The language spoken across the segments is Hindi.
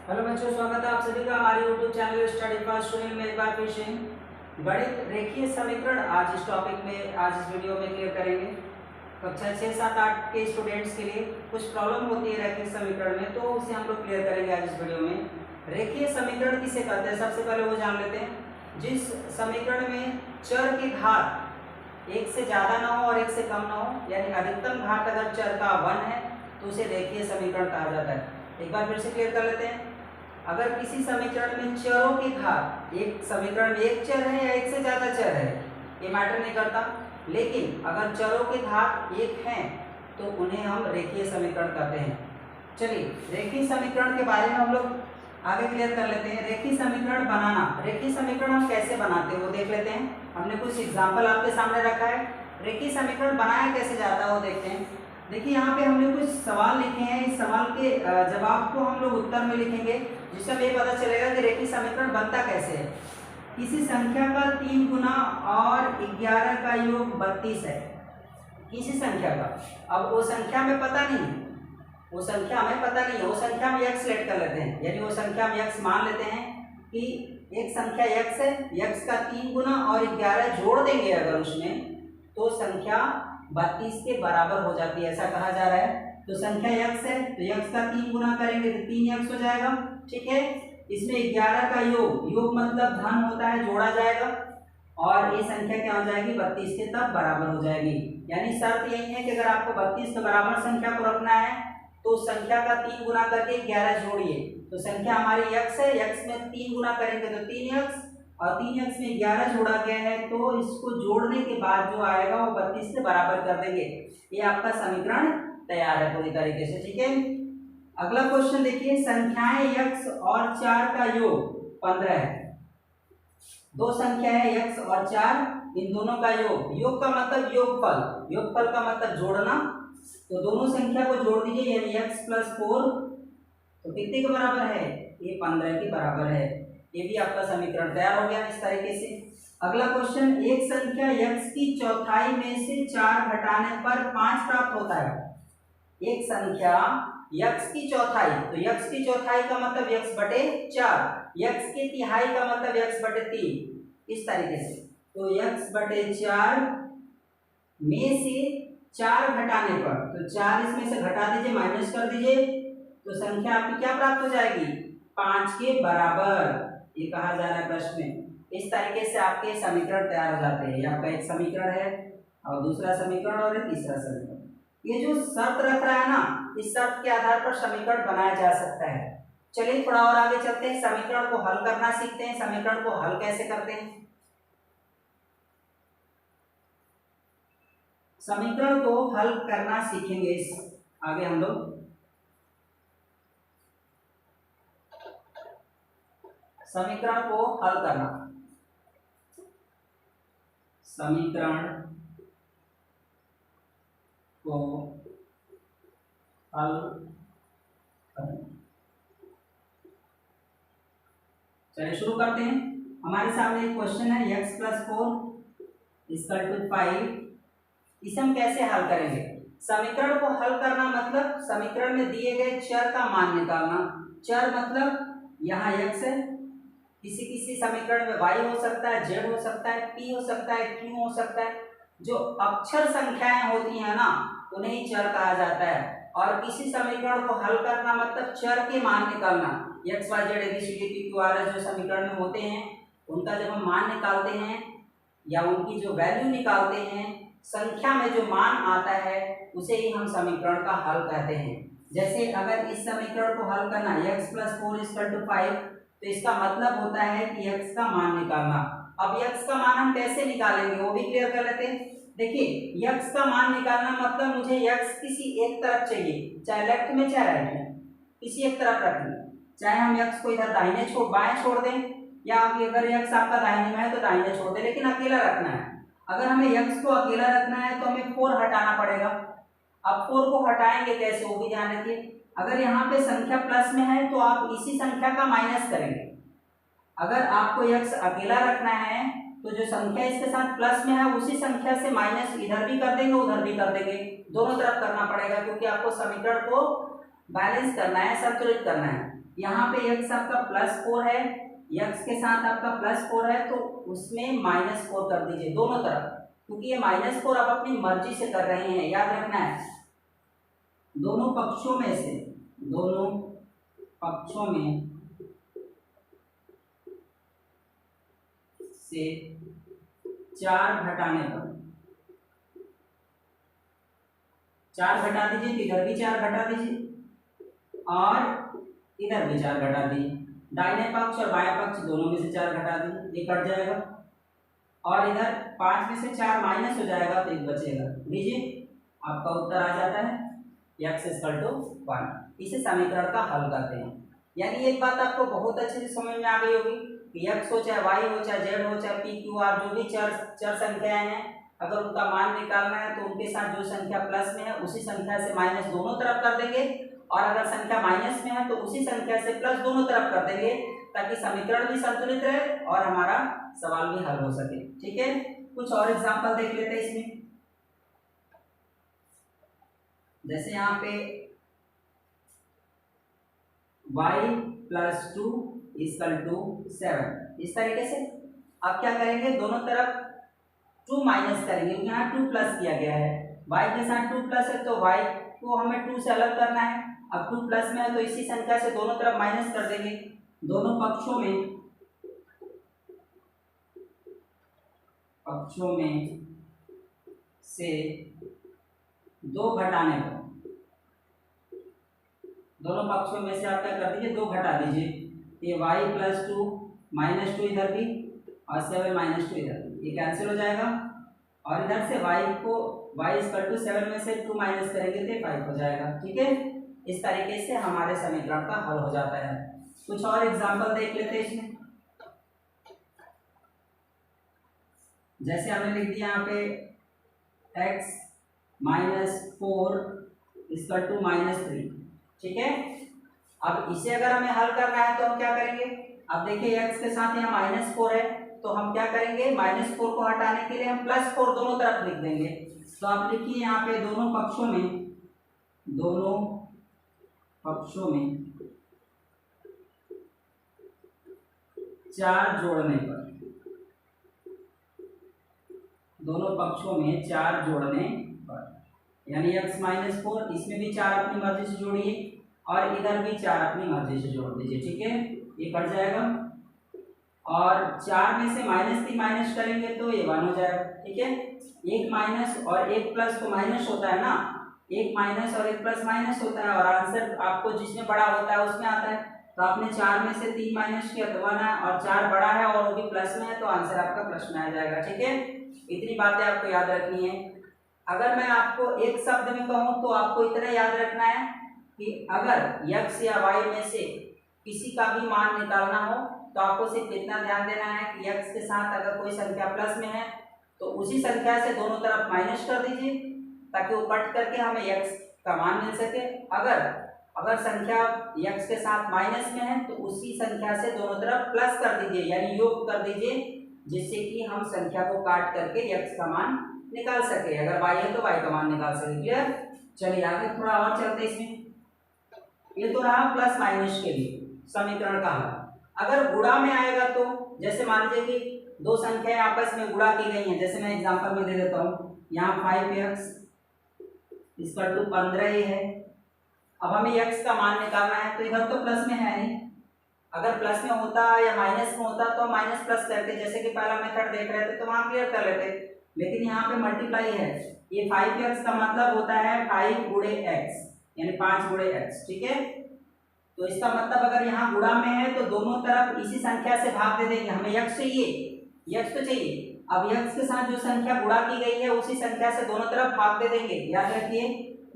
हेलो बच्चों, स्वागत है आप सभी का हमारे YouTube channel study fast student में एक बार फिर से गणित रेखीय समीकरण आज इस टॉपिक में आज इस वीडियो में क्लियर करेंगे। कक्षा 6, 7, 8 के स्टूडेंट्स के लिए कुछ प्रॉब्लम होती है रेखीय समीकरण में, तो उसे हम लोग क्लियर करेंगे आज इस वीडियो में। रेखीय समीकरण किसे कहते हैं सबसे पहले वो जान लेते हैं। जिस समीकरण में चर की घात एक से ज्यादा ना हो और एक से कम ना हो, यानी अधिकतम घात अगर चर का 1 है तो उसे रेखीय समीकरण कहा जाता है। एक बार फिर से क्लियर कर लेते हैं। अगर किसी समीकरण में चरों की घात, एक समीकरण में एक चर है या एक से ज्यादा चर है ये मैटर नहीं करता, लेकिन अगर चरों की घात एक है तो उन्हें हम रेखीय समीकरण कहते हैं। चलिए रेखीय समीकरण के बारे में हम लोग आगे क्लियर कर लेते हैं। रेखीय समीकरण बनाना, रेखीय समीकरण हम कैसे बनाते हैं वो देख लेते हैं। हमने कुछ एग्जाम्पल आपके सामने रखा है। रेखीय समीकरण बनाया कैसे जाता है वो देखते हैं। देखिए यहाँ पे हमने कुछ सवाल लिखे हैं, इस सवाल के जवाब को हम लोग उत्तर में लिखेंगे, जिससे हमें पता चलेगा कि रेखीय समीकरण बनता कैसे है। किसी संख्या का 3 गुना और 11 का योग 32 है। किसी संख्या का, अब वो संख्या हमें पता नहीं है, वो संख्या हमें पता नहीं है, वो संख्या हम x लेट कर लेते हैं, यानी वो संख्या हम x मान लेते हैं कि एक संख्या x है, x का 3 गुना और 11 जोड़ देंगे अगर उसमें तो संख्या 32 के बराबर हो जाती है, ऐसा कहा जा रहा है। तो संख्या x है तो x का 3 गुना करेंगे तो 3x हो जाएगा, ठीक है। इसमें 11 का योग, योग मतलब धन होता है, जोड़ा जाएगा और ये संख्या क्या हो जाएगी 32 के तब बराबर हो जाएगी। यानी शर्त यही है कि अगर आपको 32 के बराबर संख्या को रखना है तो संख्या का 3 गुना करके 11 जोड़िए, तो संख्या हमारी x है, x में 3 गुना करेंगे तो 3x और 3x में 11 जोड़ा गया है तो इसको जोड़ने के बाद जो आएगा वो 32 से बराबर कर देंगे। ये आपका समीकरण तैयार है पूरी तरीके से, ठीक है। अगला क्वेश्चन देखिए, संख्याएं x और 4 का योग 15 है। दो संख्या है x और 4, इन दोनों का योग, योग का मतलब योगफल, योगफल का मतलब जोड़ना, तो दोनों संख्या को जोड़ दीजिए, यानी x + 4 तो कितने के बराबर है, ये 15 के बराबर है। ये भी आपका समीकरण तैयार हो गया इस तरीके से। अगला क्वेश्चन, एक संख्या x की चौथाई में से 4 घटाने पर 5 प्राप्त होता है। एक संख्या x की चौथाई, तो x की चौथाई का मतलब x बटे 4, x की तिहाई का मतलब x बटे 3, इस तरीके से। तो x बटे 4 में से 4 घटाने पर, तो 4 इसमें से घटा दीजिए, माइनस कर दीजिए, तो संख्या आपकी क्या प्राप्त हो जाएगी 5 के बराबर, ये कहा जा रहा है प्रश्न में। इस तरीके से आपके समीकरण तैयार हो जाते हैं। ये आपका एक समीकरण है और दूसरा समीकरण और तीसरा समीकरण। ये जो शर्त रख रहा है ना, इस शर्त के आधार पर समीकरण बनाया जा सकता है। चलिए थोड़ा और आगे चलते हैं, समीकरण को हल करना सीखते हैं। समीकरण को हल कैसे करते हैं, समीकरण को हल करना सीखेंगे इस आगे हम लोग। समीकरण को हल करना, समीकरण को हल करना। चलिए शुरू करते हैं। हमारे सामने एक क्वेश्चन है, x + 4 = 5, इसे हम कैसे हल करेंगे। समीकरण को हल करना मतलब समीकरण में दिए गए चर का मान निकालना। चर मतलब यहाँ x है, किसी किसी समीकरण में y हो सकता है, z हो सकता है, p हो सकता है, q हो सकता है। जो अक्षर संख्याएं होती हैं ना उन्हें ही चर कहा जाता है। और किसी समीकरण को हल करना मतलब चर के मान निकालना। x y z a b c d e f g h जो समीकरण में होते हैं उनका जब हम मान निकालते हैं या उनकी जो वैल्यू निकालते हैं, संख्या में जो मान आता है उसे ही हम समीकरण का हल कहते हैं। जैसे अगर इस समीकरण को हल करना x + 4 = 5, तो इसका मतलब होता है कि x का मान निकालना। अब x का मान हम कैसे निकालेंगे वो भी क्लियर कर लेते हैं। देखिए x का मान निकालना मतलब मुझे x किसी एक तरफ चाहिए, चाहे लेफ्ट में चाहे राइट में, किसी एक तरफ रखना। चाहे हम x को इधर दाहिने बाएं छोड़ दें, या अगर x आपका दाहिने में है तो दाहिने छोड़ दें, लेकिन अकेला रखना है। अगर हमें x को अकेला रखना है तो हमें 4 हटाना पड़ेगा। अब 4 को हटाएंगे कैसे वो भी ध्यान रखिए। अगर यहाँ पे संख्या प्लस में है तो आप इसी संख्या का माइनस करेंगे। अगर आपको x अकेला रखना है तो जो संख्या इसके साथ प्लस में है उसी संख्या से माइनस इधर भी कर देंगे उधर भी कर देंगे, दोनों तरफ करना पड़ेगा, क्योंकि आपको समीकरण को बैलेंस करना है, संतुलित करना है। यहाँ पे x आपका +4 है, x के साथ आपका +4 है, तो उसमें -4 कर दीजिए दोनों तरफ, क्योंकि ये -4 आप अपनी मर्जी से कर रहे हैं, याद रखना है। दोनों पक्षों में से 4 घटाने पर 4 घटा दीजिए, तो इधर भी 4 घटा दीजिए और इधर भी 4 घटा दीजिए। दाहिने पक्ष और बाएं पक्ष दोनों में से 4 घटा दीजिए, ये कट जाएगा और इधर 5 में से 4 माइनस हो जाएगा तो 1 बचेगा। लीजिए आपका उत्तर आ जाता है x = 1। इसे समीकरण का हल करते हैं। यानी एक बात आपको बहुत अच्छे से समझ में आ गई होगी कि x हो चाहे y हो चाहे z हो चाहे p q r जो भी चर संख्याएं हैं, अगर उनका मान निकालना है तो उनके साथ जो संख्या प्लस में है उसी संख्या से माइनस दोनों तरफ कर देंगे, और अगर संख्या माइनस में है तो उसी संख्या से प्लस दोनों तरफ कर देंगे, ताकि समीकरण भी संतुलित रहे और हमारा सवाल भी हल हो सके। ठीक है, कुछ और एग्जांपल देख लेते हैं इसमें। जैसे यहाँ पे y + 2 = 7, इस तरीके से अब क्या करेंगे, दोनों तरफ 2 माइनस करेंगे, यहाँ 2 प्लस किया गया है, y के साथ 2 प्लस है तो y को हमें 2 से अलग करना है। अब 2 प्लस में है तो इसी संख्या से दोनों तरफ माइनस कर देंगे। दोनों पक्षों में से 2 घटाने पर, दोनों पक्षों में से आप क्या कर दीजिए, 2 घटा दीजिए। ये y + 2 -2 इधर भी और 7 -2 इधर भी, ये कैंसिल हो जाएगा और इधर से y = 7 में से 2 माइनस करेंगे तो 5 हो जाएगा। ठीक है, इस तरीके से हमारे समीकरण का हल हो जाता है। कुछ और एग्जांपल देख लेते हैं इसमें। जैसे हमने लिख दिया यहाँ पे x - 4 = -3। ठीक है, अब इसे अगर हमें हल करना है तो हम क्या करेंगे, अब देखिए x के साथ यहाँ -4 है तो हम क्या करेंगे, -4 को हटाने के लिए हम +4 दोनों तरफ लिख देंगे। तो आप लिखिए यहाँ पे दोनों पक्षों में 4 जोड़ने पर, दोनों पक्षों में 4 जोड़ने पर, यानी x - 4 इसमें भी 4 अपनी मर्जी से जोड़िए और इधर भी 4 अपनी मर्जी से जोड़ दीजिए। ठीक है, ये कट जाएगा और 4 में से -3 माइनस करेंगे तो ये 1 हो जाएगा। ठीक है, एक माइनस और एक प्लस तो माइनस होता है ना, एक माइनस और एक प्लस माइनस होता है और आंसर आपको जिसमें बड़ा होता है उसमें आता है। तो आपने 4 में से 3 माइनस किया तो 1 है और 4 बड़ा है और वो भी प्लस में है तो आंसर आपका प्लस में आ जाएगा। ठीक है, इतनी बातें आपको याद रखनी है। अगर मैं आपको एक शब्द में कहूँ तो आपको इतना याद रखना है कि अगर x या y में से किसी का भी मान निकालना हो तो आपको सिर्फ इतना ध्यान देना है कि x के साथ अगर कोई संख्या प्लस में है तो उसी संख्या से दोनों तरफ माइनस कर दीजिए, ताकि वो कट करके हमें x का मान मिल सके। अगर संख्या x के साथ माइनस में है तो उसी संख्या से दोनों तरफ प्लस कर दीजिए, यानी योग कर दीजिए, जिससे कि हम संख्या को काट करके x का मान निकाल सके। अगर y है तो y का मान निकाल सके। क्लियर? चलिए आगे थोड़ा और चलते इसमें। ये तो रहा प्लस माइनस के लिए समीकरण का हल। अगर गुणा में आएगा तो जैसे मान लीजिए कि दो संख्याएं आपस में गुणा की गई हैं, जैसे मैं एग्जांपल में दे देता हूँ, यहाँ 5x = 15 ही है। अब हमें x का मान निकालना है तो इधर तो प्लस में है नहीं, अगर प्लस में होता या माइनस में होता तो हम माइनस प्लस करते, जैसे कि पहला मेथड देख रहे थे तो वहां क्लियर कर लेते, लेकिन यहाँ पे मल्टीप्लाई है। ये 5x का मतलब होता है 5 गुणे x, यानी 5 गुणे x। ठीक है, तो इसका मतलब अगर यहाँ गुणा में है तो दोनों तरफ इसी संख्या से भाग दे देंगे। हमें x चाहिए, x तो चाहिए। अब x के साथ जो संख्या गुणा की गई है उसी संख्या से दोनों तरफ भाग दे देंगे। याद रखिए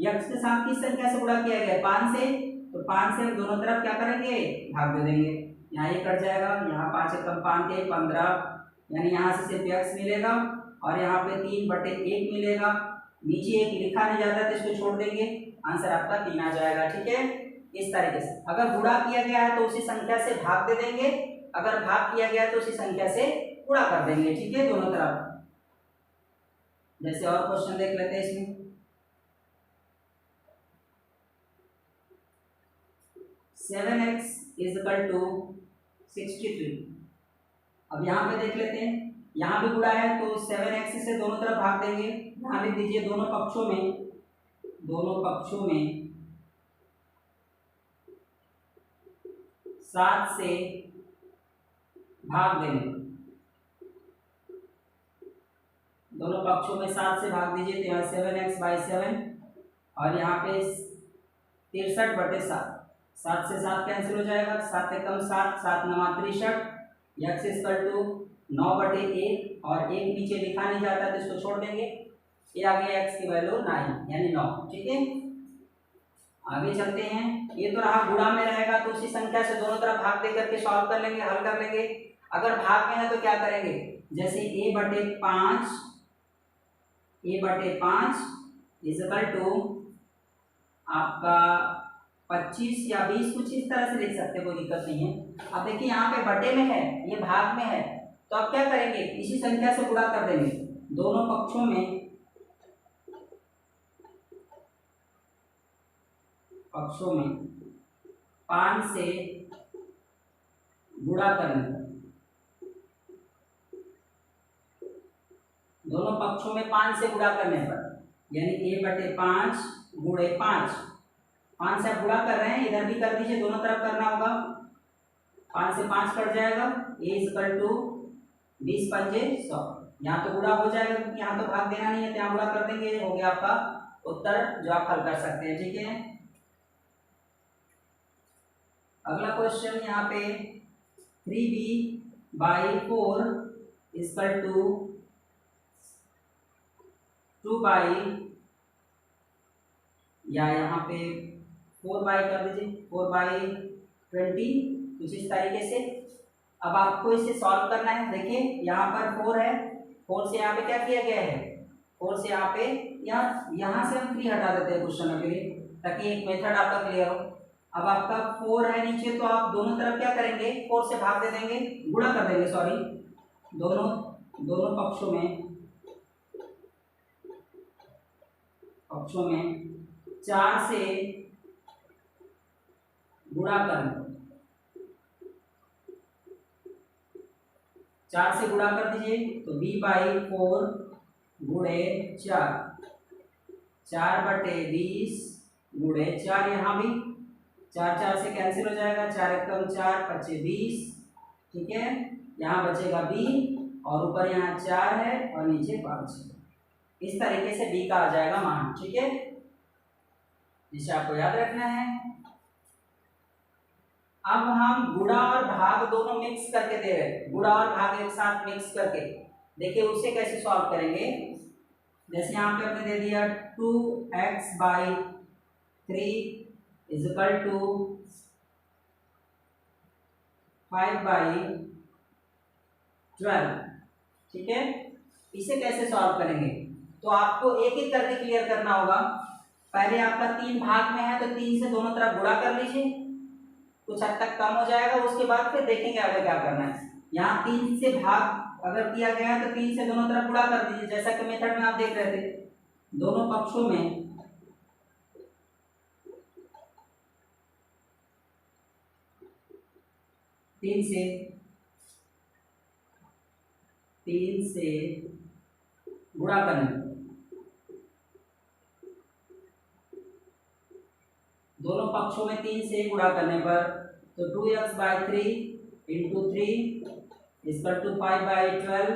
x के साथ किस संख्या से गुणा किया गया है, 5 से, तो 5 से हम दोनों तरफ क्या करेंगे, भाग दे देंगे। यहाँ ये कट जाएगा, यहाँ 5 एकम 5 के 15, यानी यहाँ से सिर्फ x मिलेगा और यहाँ पे 3/1 मिलेगा। नीचे एक लिखा नहीं जाता तो इसको छोड़ देंगे, आंसर आपका 3 आ जाएगा। ठीक है, इस तरीके से अगर गुणा किया गया है तो उसी संख्या से भाग दे देंगे, अगर भाग किया गया है तो उसी संख्या से गुणा कर देंगे। ठीक है, दोनों तरफ। जैसे और क्वेश्चन देख लेते हैं इसमें। 7x is equal to 63। अब यहाँ पे देख लेते हैं, यहाँ भी गुणा है तो 7x से दोनों तरफ भाग देंगे। यहाँ लिख दीजिए दोनों पक्षों में 7 से भाग देंगे। दोनों पक्षों में 7 से भाग दीजिए तो यहाँ 7x/7 और यहाँ पे 63/7। 7 से 7 कैंसिल हो जाएगा, 7 एकम 7, 7 9 63। x इक्वल टू 9/1 और 1 नीचे लिखा नहीं जाता तो इसको छोड़ देंगे। ये आ गया x की वैल्यू 9 यानी 9। ठीक है, आगे चलते हैं। ये तो रहा गुणा में रहेगा तो उसी संख्या से दोनों तरफ भाग दे करके सॉल्व कर लेंगे, हल कर लेंगे। अगर भाग में है तो क्या करेंगे, जैसे a/5 इज इक्वल टू आपका 25 या 20, कुछ इस तरह से लिख सकते हैं, कोई दिक्कत नहीं है। अब देखिए यहाँ पे बटे में है, ये भाग में है, तो अब क्या करेंगे, इसी संख्या से गुणा कर देंगे। दोनों पक्षों में 5 से गुणा करने पर, दोनों पक्षों में 5 से गुणा करने पर यानी a/5 गुणे 5। 5 से आप गुणा कर रहे हैं, इधर भी कर दीजिए, दोनों तरफ करना होगा। 5 से 5 कट जाएगा, a इक्वल टू 20 पंजे 100। यहाँ तो गुणा हो जाएगा क्योंकि यहाँ तो भाग देना नहीं है, तो यहाँ गुणा कर देंगे। हो गया आपका उत्तर जो आप हल कर सकते हैं। ठीक है, अगला क्वेश्चन यहाँ पे 3b/4 इक्वल टू 2 या यहाँ पे 4 कर दीजिए, 4/20, कुछ इस तरीके से। अब आपको इसे सॉल्व करना है। देखिए यहाँ पर 4 है, 4 से यहाँ पे क्या किया गया है, 4 से यहाँ पे यहाँ से हम 3 हटा देते हैं क्वेश्चन के लिए, ताकि एक मेथड आपका क्लियर हो। अब आपका 4 है नीचे, तो आप दोनों तरफ क्या करेंगे, 4 से भाग दे देंगे, गुणा कर देंगे, सॉरी, दोनों पक्षों में 4 से गुणा करना, 4 से गुणा कर दीजिए तो b/4 गुणे 4, 4/20 गुणे 4। यहाँ भी 4 से कैंसिल हो जाएगा, 4 एकम 4 5 20। ठीक है, यहाँ बचेगा b और ऊपर यहाँ 4 है और नीचे 5 है। इस तरीके से b का आ जाएगा मान। ठीक है, जिसे आपको याद रखना है। अब हम गुणा और भाग दोनों मिक्स करके दे रहे हैं, गुणा और भाग एक साथ मिक्स करके। देखिए उसे कैसे सॉल्व करेंगे। जैसे यहाँ पे हमने दे दिया 2x/3 इज इक्वल टू 5/12। ठीक है, इसे कैसे सॉल्व करेंगे, तो आपको एक एक करके क्लियर करना होगा। पहले आपका 3 भाग में है तो 3 से दोनों तरफ गुणा कर लीजिए, कुछ हद तक कम हो जाएगा। उसके बाद फिर देखेंगे आगे क्या करना है। यहाँ 3 से भाग अगर किया गया है तो 3 से दोनों तरफ गुणा कर दीजिए, जैसा कि मेथड में आप देख रहे थे। दोनों पक्षों में 3 से गुणा करने, दोनों पक्षों में 3 से गुणा करने पर तो 2x/3 इंटू 3 इक्वल टू 5/12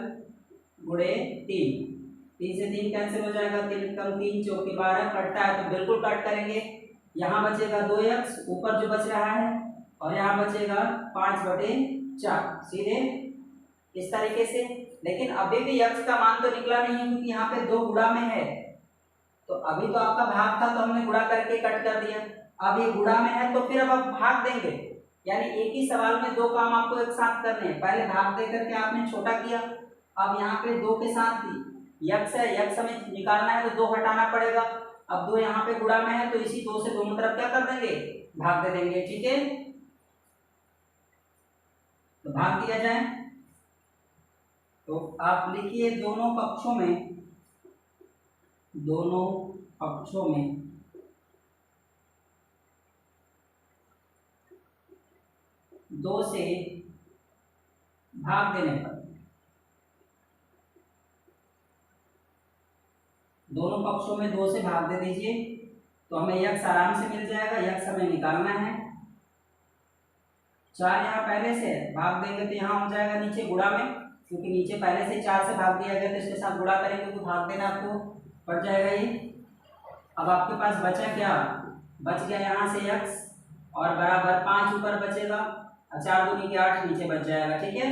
गुणे 3। 3 से 3 कैंसिल हो जाएगा, 3 कम 3 चौके 12, कटता है तो बिल्कुल कट करेंगे। यहाँ बचेगा 2x ऊपर जो बच रहा है और यहाँ बचेगा 5/4, सीधे इस तरीके से। लेकिन अभी भी x का मान तो निकला नहीं है क्योंकि यहाँ पे 2 गुणा में है। तो अभी तो आपका भाग था तो हमने गुणा करके कट कर दिया, अब ये गुणा में है तो फिर अब आप भाग देंगे। यानी एक ही सवाल में 2 काम आपको एक साथ करने हैं। पहले भाग दे करके आपने छोटा किया, अब यहाँ पे 2 के साथ x है, x हमें निकालना है तो 2 हटाना पड़ेगा। अब 2 यहाँ पे गुणा में है तो इसी 2 से दोनों तरफ क्या कर देंगे, भाग दे देंगे। ठीक है, तो भाग दिया जाए तो आप लिखिए दोनों पक्षों में 2 से भाग देने पर, दोनों पक्षों में 2 से भाग दे दीजिए तो हमें यक्स आराम से मिल जाएगा। यक्स हमें निकालना है। 4 यहाँ पहले से भाग देंगे तो यहाँ हो जाएगा नीचे गुणा में, क्योंकि नीचे पहले से 4 से भाग दिया गया तो इसके साथ गुणा करेंगे तो भाग देना आपको पड़ जाएगा ये। अब आपके पास बचा क्या, बच गया यहाँ से यक्स और बराबर 5 ऊपर बचेगा और 4 दूनी के 8 नीचे बच जाएगा। ठीक है,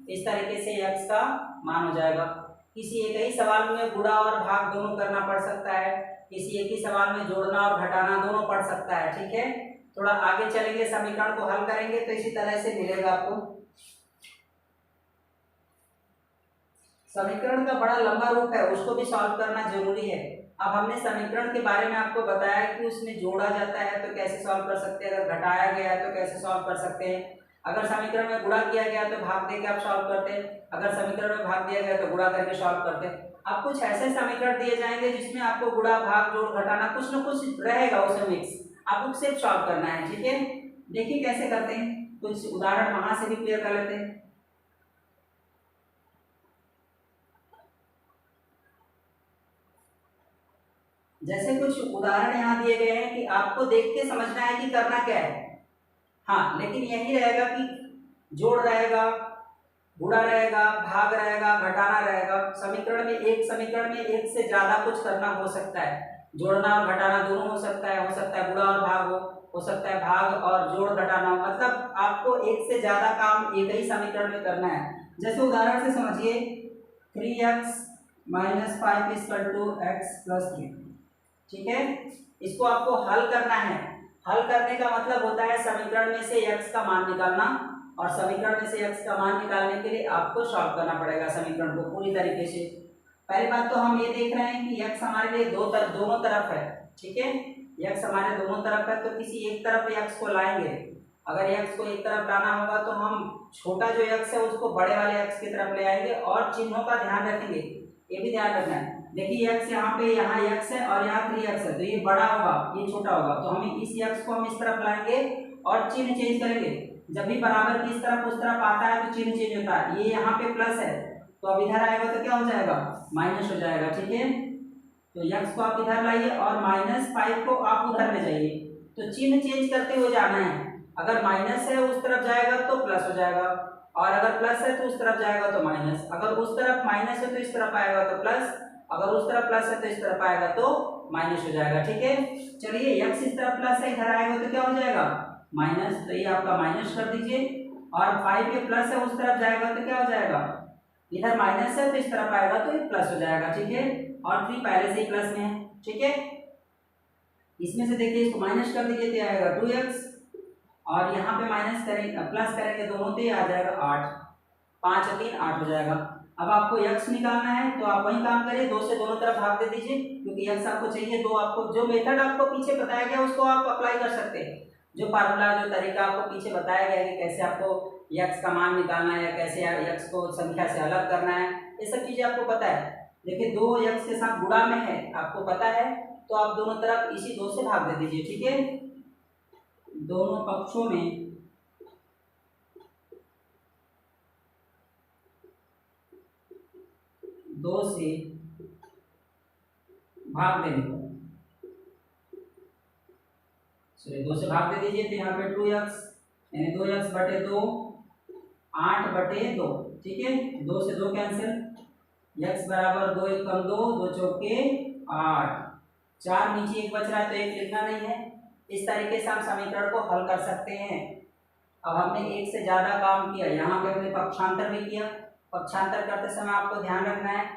इस तरीके से यक्स का मान हो जाएगा। किसी एक ही सवाल में गुणा और भाग दोनों करना पड़ सकता है, किसी एक ही सवाल में जोड़ना और घटाना दोनों पड़ सकता है। ठीक है, थोड़ा आगे चलेंगे, समीकरण को हल करेंगे तो इसी तरह से मिलेगा आपको। समीकरण का बड़ा लंबा रूप है, उसको भी सॉल्व करना जरूरी है। अब हमने समीकरण के बारे में आपको बताया कि उसमें जोड़ा जाता है तो कैसे सॉल्व कर सकते हैं, अगर घटाया गया है तो कैसे सॉल्व कर सकते हैं, अगर समीकरण में गुणा किया गया तो भाग देके आप सॉल्व करते हैं, अगर समीकरण में भाग दिया गया तो गुणा करके सॉल्व करते हैं। अब कुछ ऐसे समीकरण दिए जाएंगे जिसमें आपको गुणा भाग जोड़ घटाना कुछ न कुछ रहेगा उसमें मिक्स, आपको सिर्फ सॉल्व करना है। ठीक है, देखिए कैसे करते हैं, कुछ उदाहरण वहां से भी क्लियर कर लेते हैं। जैसे कुछ उदाहरण यहाँ दिए गए हैं कि आपको देख के समझना है कि करना क्या है। हाँ, लेकिन यही रहेगा कि जोड़ रहेगा, गुणा रहेगा, भाग रहेगा, घटाना रहेगा। समीकरण में एक से ज्यादा कुछ करना हो सकता है, जोड़ना और घटाना दोनों हो सकता है गुणा और भाग हो सकता है भाग और जोड़ घटाना हो, मतलब आपको एक से ज्यादा काम एक ही समीकरण में करना है। जैसे उदाहरण से समझिए 3x - 5 = x + 3। ठीक है, इसको आपको हल करना है। हल करने का मतलब होता है समीकरण में से x का मान निकालना, और समीकरण में से x का मान निकालने के लिए आपको सॉल्व करना पड़ेगा समीकरण को पूरी तरीके से। पहली बात तो हम ये देख रहे हैं कि x हमारे लिए दोनों तरफ है। ठीक है, x हमारे दोनों तरफ है तो किसी एक तरफ x को लाएंगे। अगर x को एक तरफ लाना होगा तो हम छोटा जो x है उसको बड़े वाले x की तरफ ले आएंगे और चिन्हों का ध्यान रखेंगे, ये भी ध्यान रखना है। देखिए x यहाँ पे, यहाँ x है और यहाँ 3x है, तो ये बड़ा होगा ये छोटा होगा, तो हमें इस x को हम इस तरफ लाएंगे और चिन्ह चेंज करेंगे। जब भी बराबर की इस तरफ उस तरफ आता है तो चिन्ह चेंज होता है। ये यहाँ पे प्लस है तो अब इधर आएगा तो क्या हो जाएगा, माइनस हो जाएगा। ठीक है, तो x को आप इधर लाइए और -5 को आप उधर ले जाइए, तो चिन्ह चेंज करते हुए जाना है। अगर माइनस है उस तरफ जाएगा तो प्लस हो जाएगा, और अगर प्लस है तो उस तरफ जाएगा तो माइनस, अगर उस तरफ माइनस है तो इस तरफ आएगा तो प्लस, अगर उस तरफ प्लस है तो इस तरफ आएगा तो माइनस हो जाएगा। ठीक है, चलिए x इस तरफ प्लस है, इधर आएगा तो क्या हो जाएगा, माइनस, तो ये आपका माइनस कर दीजिए। और 5 ये प्लस है उस तरफ जाएगा तो क्या हो जाएगा, इधर माइनस है तो इस तरफ आएगा तो ये प्लस हो जाएगा। ठीक है, और 3 पहले से ही प्लस में है। ठीक है, इसमें से देखिए इसको माइनस कर दीजिए तो आएगा 2x, और यहाँ पे माइनस करेंगे प्लस करेंगे दोनों तो आ जाएगा 8, 5 और 3 8 हो जाएगा। अब आपको x निकालना है तो आप वही काम करिए, 2 से दोनों तरफ भाग दे दीजिए, क्योंकि x आपको चाहिए 2। आपको जो मेथड आपको पीछे बताया गया उसको आप अप्लाई कर सकते हैं, जो फार्मूला जो तरीका आपको पीछे बताया गया है कि कैसे आपको x का मान निकालना है या कैसे x को संख्या से अलग करना है, ये सब चीजें आपको पता है। देखिए 2x के साथ गुणा में है, आपको पता है, तो आप दोनों तरफ इसी 2 से भाग दे दीजिए। ठीक है, दोनों पक्षों में 2 से भाग देने को, चलिए 2 से भाग दे दीजिए तो यहाँ पे 2x यानी 2x/2 8/2। ठीक है, 2 से 2 कैंसिल, x बराबर 2 × 2 2 चौके 8, 4 नीचे 1 बच रहा है तो 1 लिखना नहीं है। इस तरीके से हम समीकरण को हल कर सकते हैं। अब हमने एक से ज्यादा काम किया, यहाँ पे हमने पक्षांतर भी किया। पक्षांतर करते समय आपको ध्यान रखना है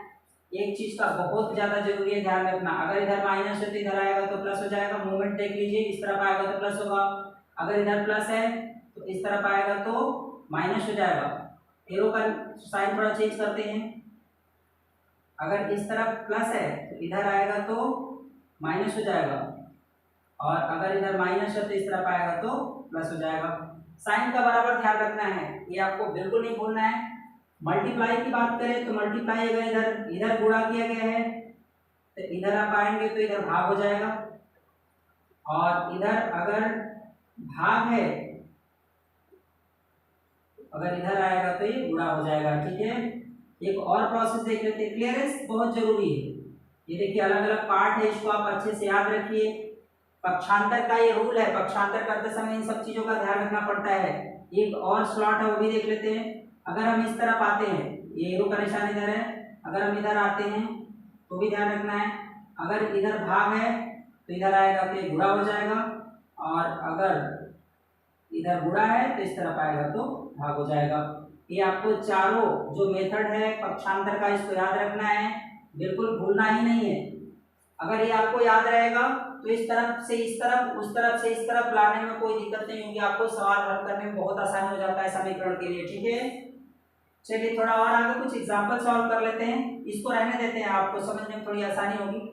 एक चीज का, बहुत ज्यादा जरूरी है ध्यान रखना, अगर इधर माइनस है तो इधर आएगा तो प्लस हो जाएगा। मूवमेंट देख लीजिए, इस तरफ आएगा तो प्लस होगा, अगर इधर प्लस है तो इस तरफ आएगा तो माइनस हो जाएगा। एरो का साइन थोड़ा चेंज करते हैं, अगर इस तरफ प्लस है तो इधर आएगा तो माइनस हो जाएगा, और अगर इधर माइनस है तो इस तरफ आएगा तो प्लस हो जाएगा। साइन का बराबर ध्यान रखना है, ये आपको बिल्कुल नहीं भूलना है। मल्टीप्लाई की बात करें तो मल्टीप्लाई अगर इधर इधर गुणा किया गया है तो इधर आप आएंगे तो इधर भाग हो जाएगा, और इधर अगर भाग है अगर इधर आएगा तो ये गुणा हो जाएगा। ठीक है, एक और प्रोसेस देख लेते हैं, क्लियरेंस बहुत जरूरी है। ये देखिए अलग अलग पार्ट है, इसको आप अच्छे से याद रखिए। पक्षांतर का ये रूल है, पक्षांतर करते समय इन सब चीजों का ध्यान रखना पड़ता है। एक और स्लॉट है वो भी देख लेते हैं। अगर हम इस तरफ आते हैं, ये एरो का निशान इधर है, अगर हम इधर आते हैं तो भी ध्यान रखना है। अगर इधर भाग है तो इधर आएगा तो ये गुणा हो जाएगा, और अगर इधर गुणा है तो इस तरफ आएगा तो भाग हो जाएगा। ये आपको चारों जो मेथड है पक्षांतर का, इसको याद रखना है, बिल्कुल भूलना ही नहीं है। अगर ये आपको याद रहेगा तो इस तरफ से इस तरफ, उस तरफ से इस तरफ लाने में कोई दिक्कत नहीं होगी, आपको सवाल हल करने में बहुत आसान हो जाता है समीकरण के लिए। ठीक है, चलिए थोड़ा और आगे कुछ एग्जाम्पल सॉल्व कर लेते हैं, इसको रहने देते हैं, आपको समझने में थोड़ी आसानी होगी।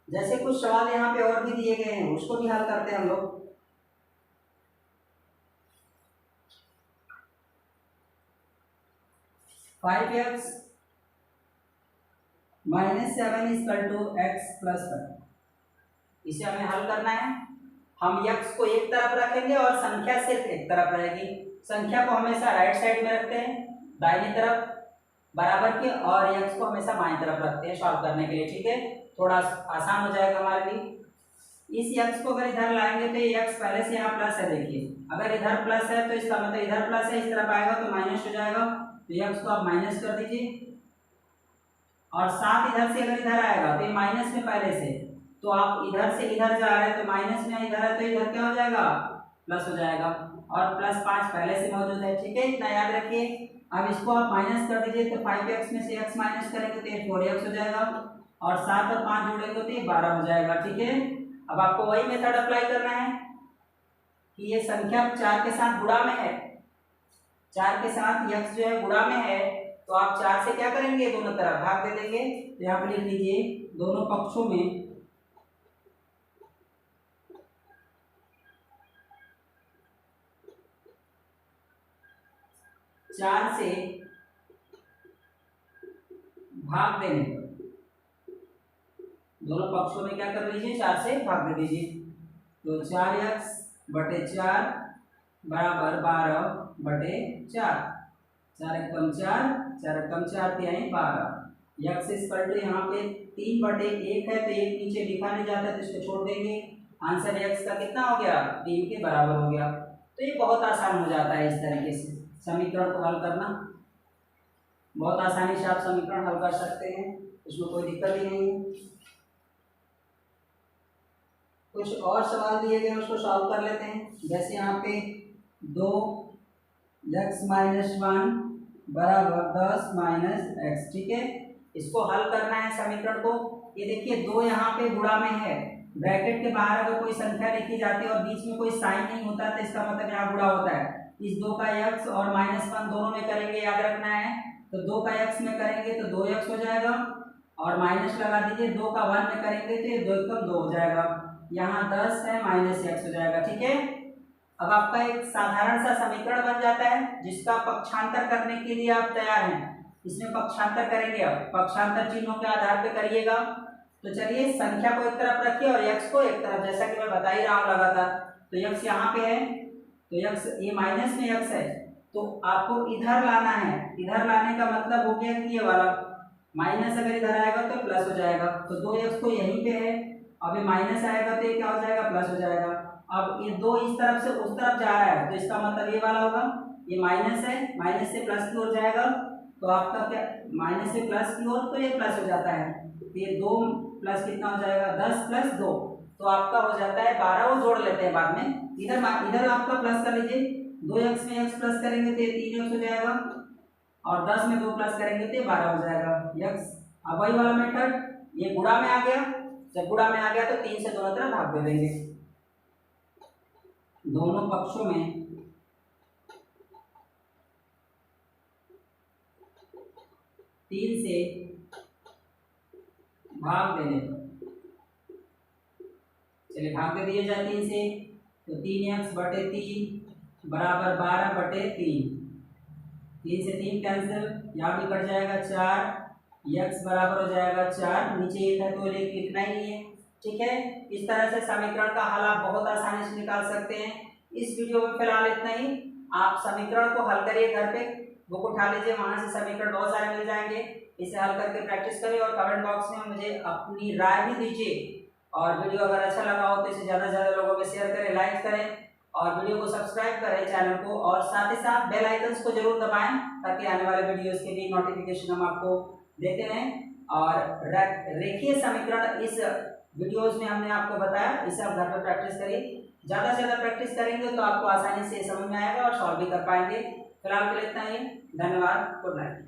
जैसे कुछ सवाल यहाँ पे और भी दिए गए हैं, उसको भी हल करते हैं हम लोग। Five x minus 7 equal to x plus 1, इसे हमें हल करना है। हम x को एक तरफ रखेंगे और संख्या सिर्फ एक तरफ रहेगी। संख्या को हमेशा राइट साइड में रखते हैं, दाहिनी तरफ बराबर के, और x को हमेशा बाईं तरफ रखते हैं सॉल्व करने के लिए। ठीक है, थोड़ा आसान हो जाएगा हमारे लिए। इस x को अगर इधर लाएंगे तो ये x पहले से यहाँ प्लस है, देखिए अगर इधर प्लस है तो इसका मतलब इधर प्लस है, इस तरफ आएगा तो माइनस हो जाएगा, तो x को आप माइनस कर दीजिए। और साथ इधर से अगर इधर आएगा तो ये माइनस में पहले से, तो आप इधर से इधर जा रहे हैं तो माइनस में इधर है तो इधर क्या हो जाएगा, प्लस हो जाएगा, और प्लस 5 पहले से मौजूद है। ठीक है, इतना याद रखिए। अब इसको आप माइनस कर दीजिए, तो 5x में से x माइनस करेंगे तो ये 4x हो जाएगा, और 7 और 5 जोड़ेंगे तो ये 12 हो जाएगा। ठीक है, अब आपको वही मेथड अप्लाई करना है कि ये संख्या 4 के साथ गुणा में है, 4 के साथ x जो है गुणा में है, तो आप 4 से क्या करेंगे, दोनों तरफ भाग दे देंगे। तो यहाँ पर लिख लीजिए दोनों पक्षों में 4 से भाग देने पर, दोनों पक्षों में क्या कर लीजिए, 4 से भाग दे दीजिए। तो 4x बटे 4 बराबर 12/4, 4 एकम 4, 4 एकम 4 तिहाई 12। x इक्वल टू यहाँ पे 3/1 है, तो 1 नीचे लिखा नहीं जाता तो इसको छोड़ देंगे। आंसर x का कितना हो गया, 3 के बराबर हो गया। तो ये बहुत आसान हो जाता है इस तरीके से समीकरण को हल करना, बहुत आसानी से आप समीकरण हल कर सकते हैं, इसमें कोई दिक्कत ही नहीं है। कुछ और सवाल दिए गए उसको सॉल्व कर लेते हैं। जैसे यहाँ पे 2x माइनस 1 बराबर 10 माइनस x। ठीक है, इसको हल करना है समीकरण को। ये देखिए 2 यहाँ पे गुणा में है, ब्रैकेट के बाहर अगर कोई संख्या लिखी जाती है और बीच में कोई साइन नहीं होता तो इसका मतलब यहाँ गुणा होता है। इस 2 का x और -1 दोनों में करेंगे, याद रखना है। तो 2 का x में करेंगे तो 2x हो जाएगा, और माइनस लगा दीजिए, 2 का 1 में करेंगे तो ये 2 एकम 2 हो जाएगा, यहाँ 10 है -x हो जाएगा। ठीक है, अब आपका एक साधारण सा समीकरण बन जाता है जिसका पक्षांतर करने के लिए आप तैयार हैं। इसमें पक्षांतर करेंगे, अब पक्षांतर चिन्हों के आधार पे करिएगा। तो चलिए संख्या को एक तरफ रखिए और x को एक तरफ, जैसा कि मैं बता ही रहा हूँ लगातार। तो x यहाँ पे है, तो x ये माइनस में x है, तो आपको इधर लाना है। इधर लाने का मतलब हो गया कि ये वाला माइनस अगर इधर आएगा तो प्लस हो जाएगा, तो 2x तो यहीं पे है, अब ये माइनस आएगा तो ये क्या हो जाएगा, प्लस हो जाएगा। अब ये 2 इस तरफ से उस तरफ जा रहा है, तो इसका मतलब ये वाला होगा, ये माइनस है, माइनस से प्लस की ओर जाएगा, तो आपका क्या, माइनस से प्लस की ओर, तो ये प्लस हो जाता है। तो ये 2 प्लस कितना हो जाएगा, 10 प्लस 2, तो आपका हो जाता है 12। वो जोड़ लेते हैं बाद में, इधर आपका प्लस कर लीजिए, 2x में x प्लस करेंगे तो ये 3x हो जाएगा, और 10 में 2 प्लस करेंगे तो ये 12 हो जाएगा x। अब वही वाला मेथड, ये गुणा में आ गया, जब गुणा में आ गया तो 3 से दोनों तरफ भाग दे देंगे। दोनों पक्षों में 3 से भाग देने पर, चलिए भाग दे दिया जाए 3 से, तो 3x बटे 3 बराबर 12/3, 3 से 3 कैंसिल, यहाँ भी कट जाएगा 4, x बराबर हो जाएगा 4, नीचे 1 है तो लिखना ही नहीं है, ठीक है। इस तरह से समीकरण का हल आप बहुत आसानी से निकाल सकते हैं। इस वीडियो में फिलहाल इतना ही। आप समीकरण को हल करिए, घर पे बुक उठा लीजिए, वहां से समीकरण बहुत सारे मिल जाएंगे। इसे हल करके प्रैक्टिस करिए और कमेंट बॉक्स में मुझे अपनी राय भी दीजिए। और वीडियो अगर अच्छा लगा हो तो इसे ज़्यादा से ज़्यादा लोगों में शेयर करें, लाइक करें और वीडियो को सब्सक्राइब करें चैनल को, और साथ ही साथ बेल आइकन्स को जरूर दबाएं ताकि आने वाले वीडियोस के लिए नोटिफिकेशन हम आपको देते रहें। और रेखीय समीकरण इस वीडियोस में हमने आपको बताया, इसे आप घर पर प्रैक्टिस करिए। ज़्यादा से ज़्यादा प्रैक्टिस करेंगे तो आपको आसानी से समझ में आएगा और सॉल्व भी कर पाएंगे। फिलहाल के लिए इतना ही। धन्यवाद। Good night.